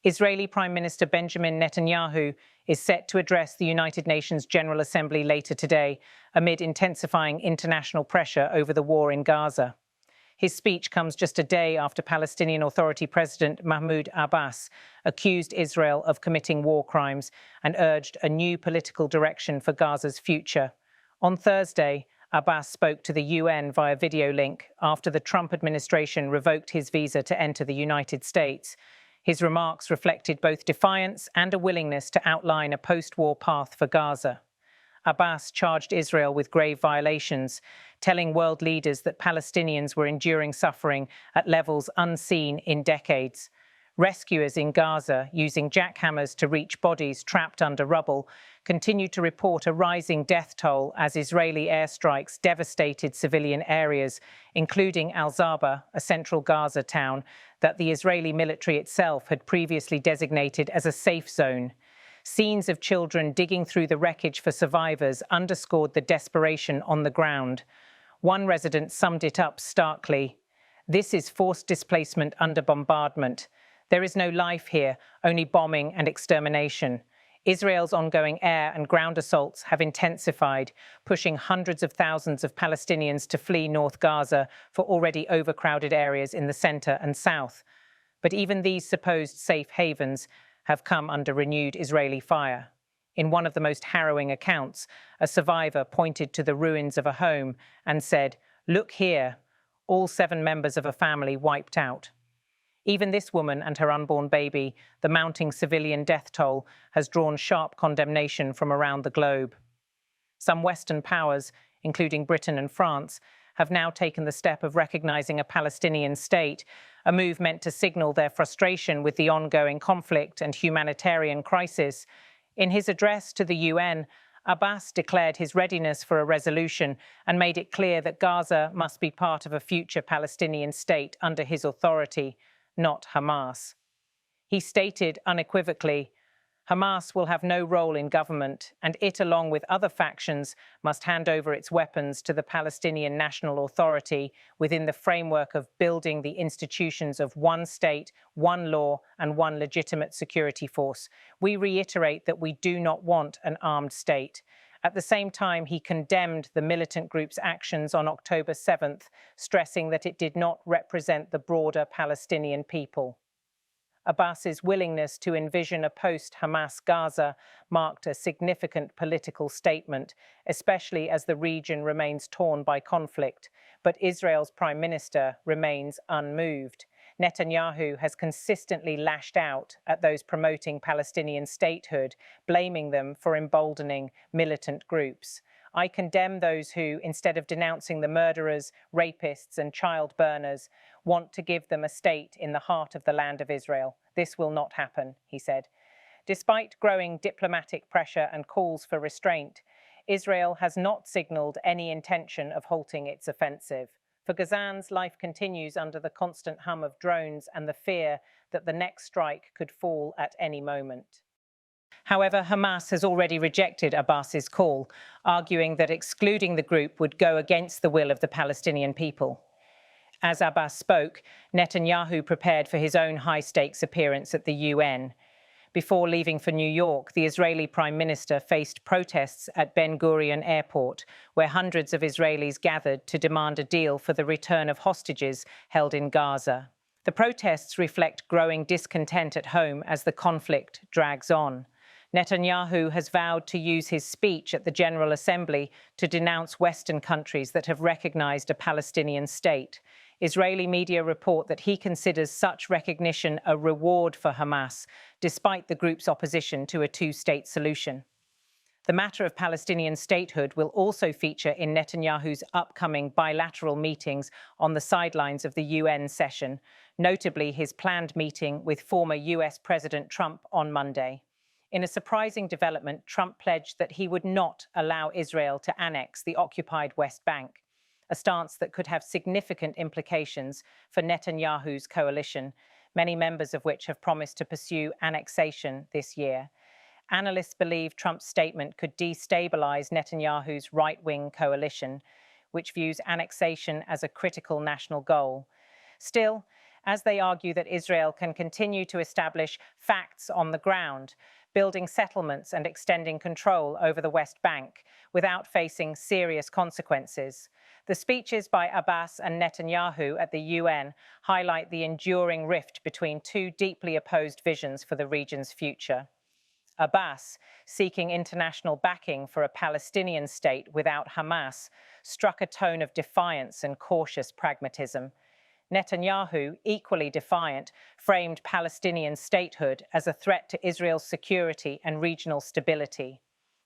Israeli Prime Minister Benjamin Netanyahu is set to address the United Nations General Assembly later today, amid intensifying international pressure over the war in Gaza. His speech comes just a day after Palestinian Authority President Mahmud Abbas accused Israel of committing war crimes and urged a new political direction for Gaza's future. On Thursday, Abbas spoke to the UN via video link after the Trump administration revoked his visa to enter the United States. His remarks reflected both defiance and a willingness to outline a post-war path for Gaza. Abbas charged Israel with grave violations, telling world leaders that Palestinians were enduring suffering at levels unseen in decades. Rescuers in Gaza, using jackhammers to reach bodies trapped under rubble, continue to report a rising death toll as Israeli airstrikes devastated civilian areas, including Al-Zaba, a central Gaza town that the Israeli military itself had previously designated as a safe zone. Scenes of children digging through the wreckage for survivors underscored the desperation on the ground. One resident summed it up starkly. "This is forced displacement under bombardment. There is no life here, only bombing and extermination." Israel's ongoing air and ground assaults have intensified, pushing hundreds of thousands of Palestinians to flee North Gaza for already overcrowded areas in the center and south. But even these supposed safe havens have come under renewed Israeli fire. In one of the most harrowing accounts, a survivor pointed to the ruins of a home and said, "Look here, all 7 members of a family wiped out." Even this woman and her unborn baby, the mounting civilian death toll, has drawn sharp condemnation from around the globe. Some Western powers, including Britain and France, have now taken the step of recognizing a Palestinian state, a move meant to signal their frustration with the ongoing conflict and humanitarian crisis. In his address to the UN, Abbas declared his readiness for a resolution and made it clear that Gaza must be part of a future Palestinian state under his authority, not Hamas. He stated unequivocally, "Hamas will have no role in government, and it, along with other factions, must hand over its weapons to the Palestinian National Authority within the framework of building the institutions of one state, one law, and one legitimate security force. We reiterate that we do not want an armed state." At the same time, he condemned the militant group's actions on October 7th, stressing that it did not represent the broader Palestinian people. Abbas's willingness to envision a post-Hamas Gaza marked a significant political statement, especially as the region remains torn by conflict. But Israel's prime minister remains unmoved. Netanyahu has consistently lashed out at those promoting Palestinian statehood, blaming them for emboldening militant groups. "I condemn those who, instead of denouncing the murderers, rapists, and child burners, want to give them a state in the heart of the land of Israel. This will not happen," he said. Despite growing diplomatic pressure and calls for restraint, Israel has not signaled any intention of halting its offensive. For Gazans, life continues under the constant hum of drones and the fear that the next strike could fall at any moment. However, Hamas has already rejected Abbas's call, arguing that excluding the group would go against the will of the Palestinian people. As Abbas spoke, Netanyahu prepared for his own high-stakes appearance at the UN. Before leaving for New York, the Israeli Prime Minister faced protests at Ben Gurion Airport, where hundreds of Israelis gathered to demand a deal for the return of hostages held in Gaza. The protests reflect growing discontent at home as the conflict drags on. Netanyahu has vowed to use his speech at the General Assembly to denounce Western countries that have recognized a Palestinian state. Israeli media report that he considers such recognition a reward for Hamas, despite the group's opposition to a two-state solution. The matter of Palestinian statehood will also feature in Netanyahu's upcoming bilateral meetings on the sidelines of the UN session, notably his planned meeting with former US President Trump on Monday. In a surprising development, Trump pledged that he would not allow Israel to annex the occupied West Bank, a stance that could have significant implications for Netanyahu's coalition, many members of which have promised to pursue annexation this year. Analysts believe Trump's statement could destabilize Netanyahu's right-wing coalition, which views annexation as a critical national goal. Still, as they argue that Israel can continue to establish facts on the ground, building settlements and extending control over the West Bank without facing serious consequences. The speeches by Abbas and Netanyahu at the UN highlight the enduring rift between two deeply opposed visions for the region's future. Abbas, seeking international backing for a Palestinian state without Hamas, struck a tone of defiance and cautious pragmatism. Netanyahu, equally defiant, framed Palestinian statehood as a threat to Israel's security and regional stability.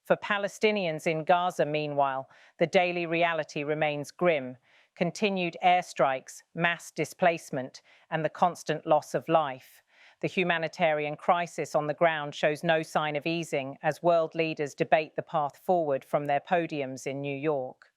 For Palestinians in Gaza, meanwhile, the daily reality remains grim: continued airstrikes, mass displacement, and the constant loss of life. The humanitarian crisis on the ground shows no sign of easing as world leaders debate the path forward from their podiums in New York.